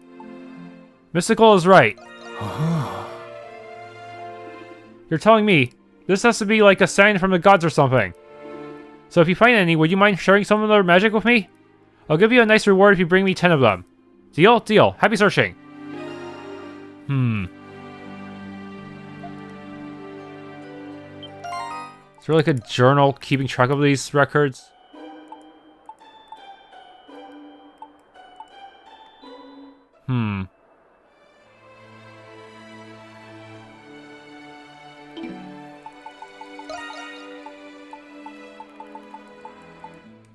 Mystical is right. You're telling me this has to be like a sign from the gods or something. So if you find any, would you mind sharing some of their magic with me? I'll give you a nice reward if you bring me 10 of them. Deal? Deal. Happy searching. Is there like a journal keeping track of these records?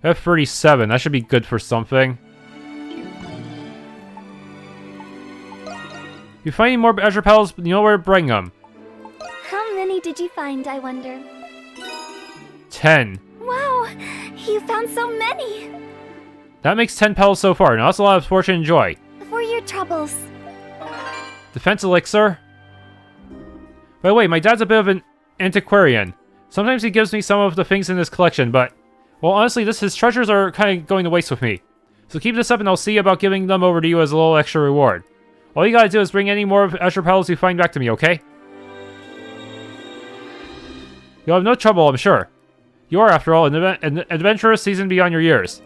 F37, that should be good for something. If you find any more azure petals, you know where to bring them. How many did you find, I wonder? 10. Wow, you found so many! That makes 10 petals so far. Now that's a lot of fortune and joy. For your troubles. Defense elixir? By the way, my dad's a bit of an antiquarian. Sometimes he gives me some of the things in his collection, but... well, honestly, his treasures are kind of going to waste with me. So keep this up and I'll see about giving them over to you as a little extra reward. All you gotta do is bring any more of azure petals you find back to me, okay? You'll have no trouble, I'm sure. You are, after all, an adventurous seasoned beyond your years.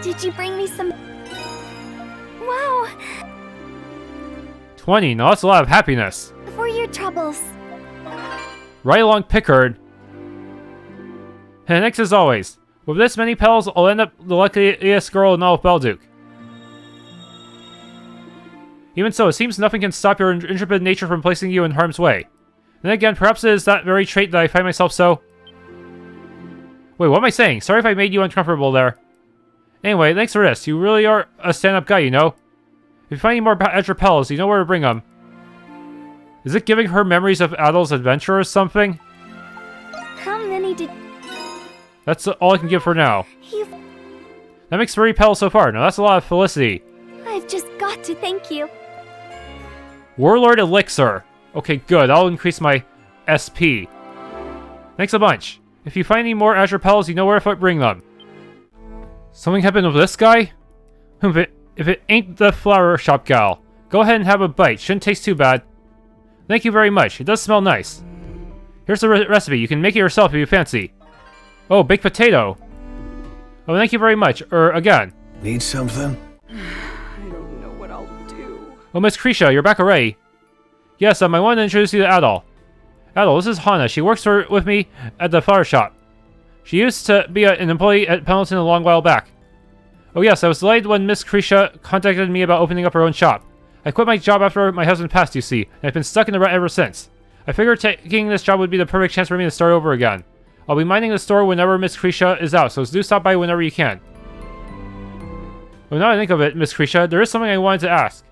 Did you bring me some... wow! 20, now that's a lot of happiness. For your troubles. Right along, Pickard. And next as always, with this many petals, I'll end up the luckiest girl in all of Balduq. Even so, it seems nothing can stop your intrepid nature from placing you in harm's way. Then again, perhaps it is that very trait that I find myself so... wait, what am I saying? Sorry if I made you uncomfortable there. Anyway, thanks for this. You really are a stand-up guy, you know? If you find any more azure petals, you know where to bring them. Is it giving her memories of Adol's adventure or something? How many did... that's all I can give for now. You've... that makes 30 petals so far. Now that's a lot of felicity. I've just got to thank you. Warlord Elixir. Okay, good. I'll increase my SP. Thanks a bunch. If you find any more azure petals, you know where to bring them. Something happened with this guy? If it ain't the flower shop gal, go ahead and have a bite. Shouldn't taste too bad. Thank you very much. It does smell nice. Here's the recipe. You can make it yourself if you fancy. Oh, baked potato. Oh, thank you very much. Again. Need something? I don't know what I'll do. Oh, Miss Krisha, you're back already. Yes, I wanted to introduce you to Adol. Adol, this is Hana. She works with me at the flower shop. She used to be an employee at Pendleton a long while back. Oh yes, I was delayed when Miss Krisha contacted me about opening up her own shop. I quit my job after my husband passed, you see, and I've been stuck in the rut ever since. I figured taking this job would be the perfect chance for me to start over again. I'll be minding the store whenever Miss Krisha is out, so do stop by whenever you can. Well, now I think of it, Miss Krisha, there is something I wanted to ask.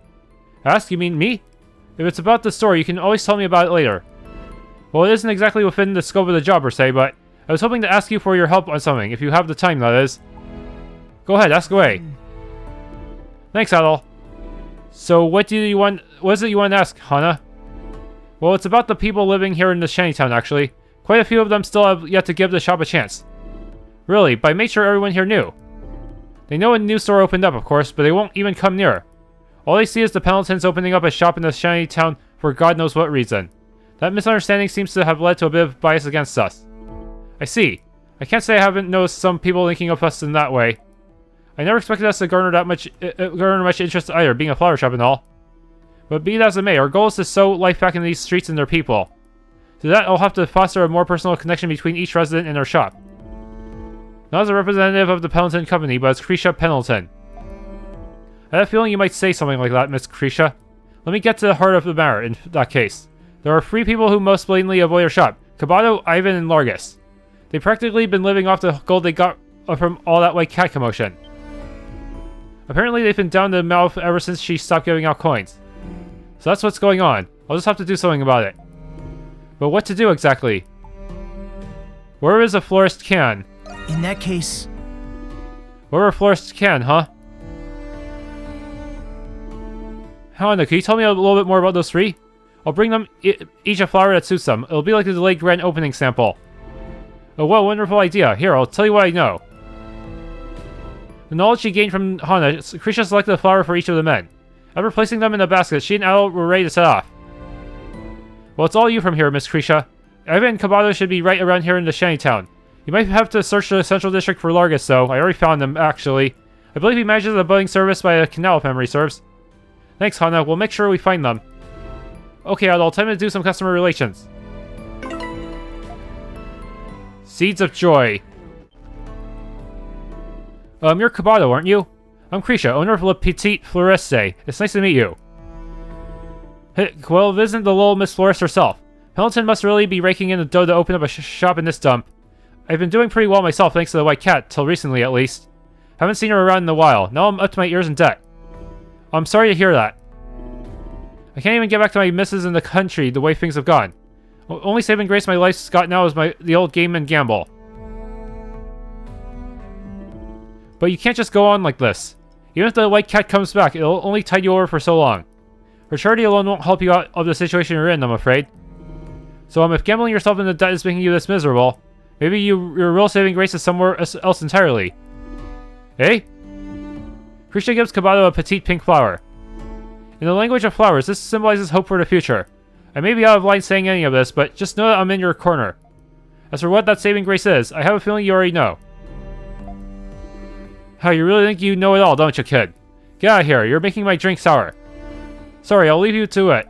Ask? You mean me? If it's about the store, you can always tell me about it later. Well, it isn't exactly within the scope of the job per se, but I was hoping to ask you for your help on something, if you have the time, that is. Go ahead, ask away. Thanks, Adol. So, what is it you want to ask, Hana? Well, it's about the people living here in the Shantytown, actually. Quite a few of them still have yet to give the shop a chance. Really, but I made sure everyone here knew. They know a new store opened up, of course, but they won't even come near. All they see is the Pendletons opening up a shop in the Shantytown for God knows what reason. That misunderstanding seems to have led to a bit of bias against us. I see. I can't say I haven't noticed some people thinking of us in that way. I never expected us to garner much interest either, being a flower shop and all. But be that as it may, our goal is to sow life back in these streets and their people. To that, I'll have to foster a more personal connection between each resident and their shop. Not as a representative of the Pendleton Company, but as Krisha Pendleton. I had a feeling you might say something like that, Miss Krisha. Let me get to the heart of the matter in that case. There are 3 people who most blatantly avoid our shop. Kabato, Ivan, and Largus. They've practically been living off the gold they got from all that white cat commotion. Apparently they've been down the mouth ever since she stopped giving out coins. So that's what's going on. I'll just have to do something about it. But what to do exactly? Where is a florist can? In that case... Where a florist can, huh? Hana, can you tell me a little bit more about those 3? I'll bring them each a flower that suits them. It'll be like a delayed grand opening sample. Oh, what a wonderful idea. Here, I'll tell you what I know. The knowledge she gained from Hana, Krisha selected a flower for each of the men. After placing them in a basket, she and Adol were ready to set off. Well, it's all you from here, Miss Krisha. Ivan and Kabato should be right around here in the Shantytown. You might have to search the central district for Largus, though. I already found him, actually. I believe he manages the boating service by a canal, if memory serves. Thanks, Hana. We'll make sure we find them. Okay, Adol, time to do some customer relations. Seeds of Joy. You're Kabato, aren't you? I'm Krisha, owner of Le Petit Floriste. It's nice to meet you. Well, it isn't the little Miss Florist herself. Pendleton must really be raking in the dough to open up a shop in this dump. I've been doing pretty well myself thanks to the White Cat, till recently at least. Haven't seen her around in a while. Now I'm up to my ears in debt. I'm sorry to hear that. I can't even get back to my missus in the country the way things have gone. Only saving grace my life's got now is the old game and gamble. But you can't just go on like this. Even if the White Cat comes back, it'll only tide you over for so long. Her charity alone won't help you out of the situation you're in, I'm afraid. So if gambling yourself into debt is making you this miserable, maybe your real saving grace is somewhere else entirely. Eh? Krisha gives Kabato a petite pink flower. In the language of flowers, this symbolizes hope for the future. I may be out of line saying any of this, but just know that I'm in your corner. As for what that saving grace is, I have a feeling you already know. How, you really think you know it all, don't you, kid? Get out of here, you're making my drink sour. Sorry, I'll leave you to it.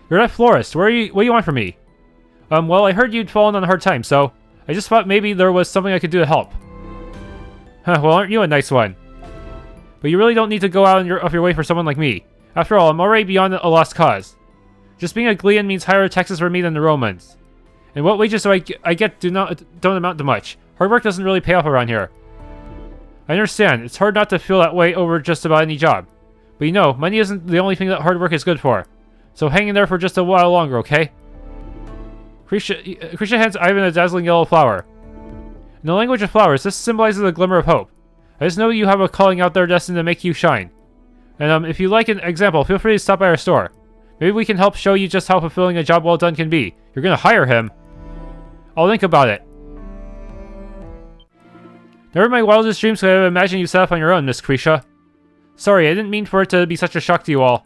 You're that florist, what do you want from me? Well, I heard you'd fallen on a hard time, so I just thought maybe there was something I could do to help. Huh, well, aren't you a nice one? But you really don't need to go out of your way for someone like me. After all, I'm already beyond a lost cause. Just being a Glean means higher taxes for me than the Romans. And what wages do I get don't amount to much. Hard work doesn't really pay off around here. I understand, it's hard not to feel that way over just about any job. But you know, money isn't the only thing that hard work is good for. So hang in there for just a while longer, okay? Krisha hands Ivan a dazzling yellow flower. In the language of flowers, this symbolizes a glimmer of hope. I just know you have a calling out there destined to make you shine. And if you like an example, feel free to stop by our store. Maybe we can help show you just how fulfilling a job well done can be. You're gonna hire him. I'll think about it. Never in my wildest dreams could I have imagined you set off on your own, Miss Krisha. Sorry, I didn't mean for it to be such a shock to you all.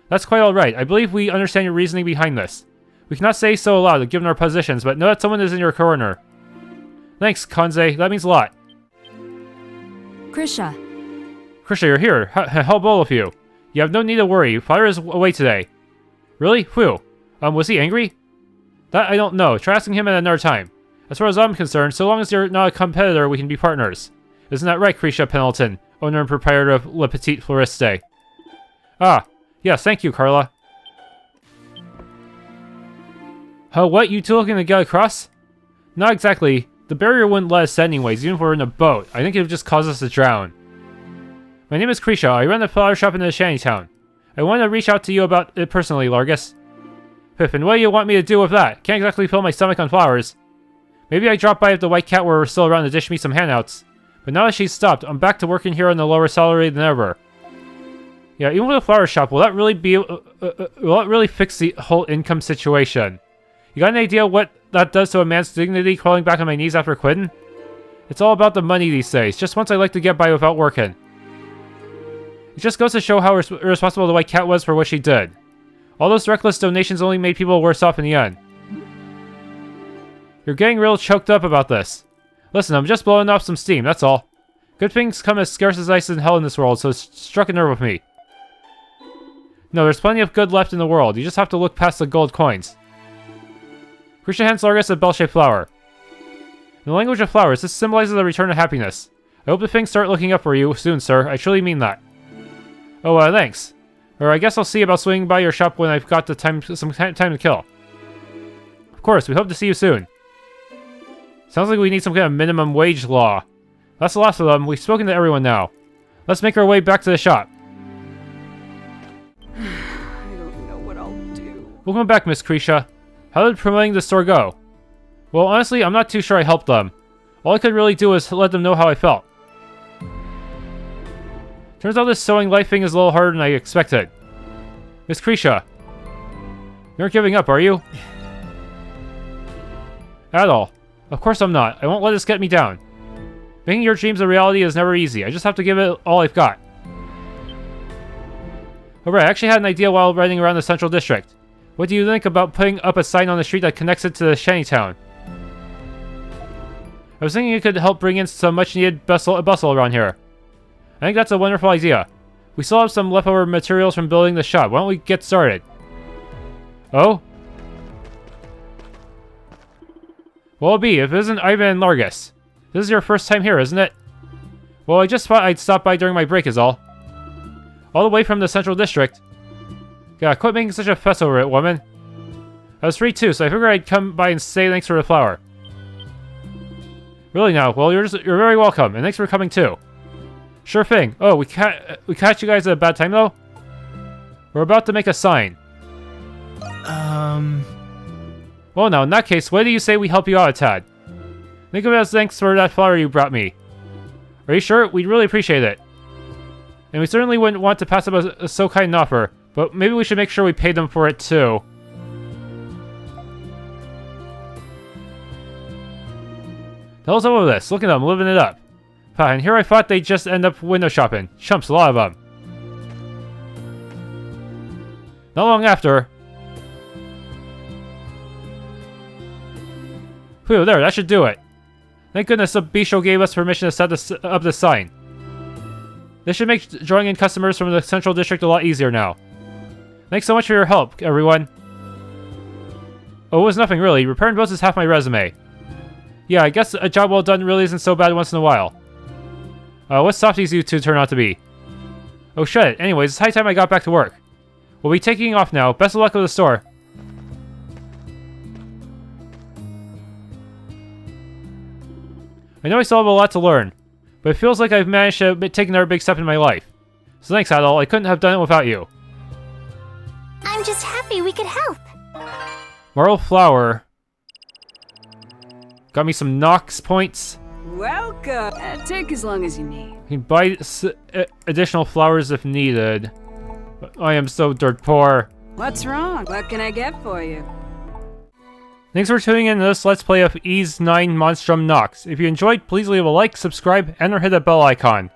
That's quite alright. I believe we understand your reasoning behind this. We cannot say so aloud, given our positions, but know that someone is in your corner. Thanks, Kanze. That means a lot. Krisha. Krisha, you're here. How bold of you. You have no need to worry. Father is away today. Really? Whew. Was he angry? That I don't know. Try asking him at another time. As far as I'm concerned, so long as you're not a competitor, we can be partners. Isn't that right, Krisha Pendleton, owner and proprietor of Le Petit Floriste? Ah, yes, thank you, Carla. What? You two looking to get across? Not exactly. The barrier wouldn't let us anyways, even if we're in a boat. I think it would just cause us to drown. My name is Krisha. I run a flower shop in the Shantytown. I wanted to reach out to you about it personally, Largus. Piff, and what do you want me to do with that? Can't exactly fill my stomach on flowers. Maybe I drop by if the White Cat were still around to dish me some handouts. But now that she's stopped, I'm back to working here on the lower salary than ever. Yeah, even with a flower shop, will that really fix the whole income situation? You got an idea what that does to a man's dignity crawling back on my knees after quitting? It's all about the money these days. Just once I like to get by without working. It just goes to show how irresponsible the White Cat was for what she did. All those reckless donations only made people worse off in the end. You're getting real choked up about this. Listen, I'm just blowing off some steam, that's all. Good things come as scarce as ice in hell in this world, so it struck a nerve with me. No, there's plenty of good left in the world. You just have to look past the gold coins. Krisha hands Largus a bell-shaped flower. In the language of flowers, this symbolizes the return of happiness. I hope that things start looking up for you soon, sir. I truly mean that. Oh, thanks. Or I guess I'll see about swinging by your shop when I've got some time to kill. Of course, we hope to see you soon. Sounds like we need some kind of minimum wage law. That's the last of them. We've spoken to everyone now. Let's make our way back to the shop. I don't know what I'll do. Welcome back, Miss Krisha. How did promoting the store go? Well, honestly, I'm not too sure I helped them. All I could really do was let them know how I felt. Turns out this sewing life thing is a little harder than I expected. Miss Krisha. You're giving up, are you? Adol. Of course I'm not. I won't let this get me down. Making your dreams a reality is never easy. I just have to give it all I've got. Alright, I actually had an idea while riding around the Central District. What do you think about putting up a sign on the street that connects it to the Shantytown? I was thinking it could help bring in some much-needed bustle around here. I think that's a wonderful idea. We still have some leftover materials from building the shop. Why don't we get started? Oh? Well, it'll be, if it isn't Ivan and Largus. This is your first time here, isn't it? Well, I just thought I'd stop by during my break is all. All the way from the Central District. God, quit making such a fuss over it, woman. I was free too, so I figured I'd come by and say thanks for the flower. Really now? Well, you're very welcome, and thanks for coming too. Sure thing. Oh, we catch you guys at a bad time though? We're about to make a sign. Well now, in that case, what do you say we help you out a tad? Think of it as thanks for that flower you brought me. Are you sure? We'd really appreciate it. And we certainly wouldn't want to pass up a so kind offer, but maybe we should make sure we pay them for it too. The hell's up with this? Look at them, living it up. And here I thought they'd just end up window shopping. Chumps, a lot of them. Not long after... Phew, there, that should do it. Thank goodness the Bisho gave us permission to set up this sign. This should make drawing in customers from the Central District a lot easier now. Thanks so much for your help, everyone. Oh, it was nothing really. Repairing boats is half my resume. Yeah, I guess a job well done really isn't so bad once in a while. What softies you two turn out to be? Oh shit, anyways, it's high time I got back to work. We'll be taking off now. Best of luck with the store. I know I still have a lot to learn, but it feels like I've managed to take another big step in my life. So thanks, Adol. I couldn't have done it without you. I'm just happy we could help. Marble flower. Got me some Nox points. Welcome. Take as long as you need. You can buy additional flowers if needed. But I am so dirt poor. What's wrong? What can I get for you? Thanks for tuning in to this Let's Play of Ys IX Monstrum Nox. If you enjoyed, please leave a like, subscribe, and or hit that bell icon.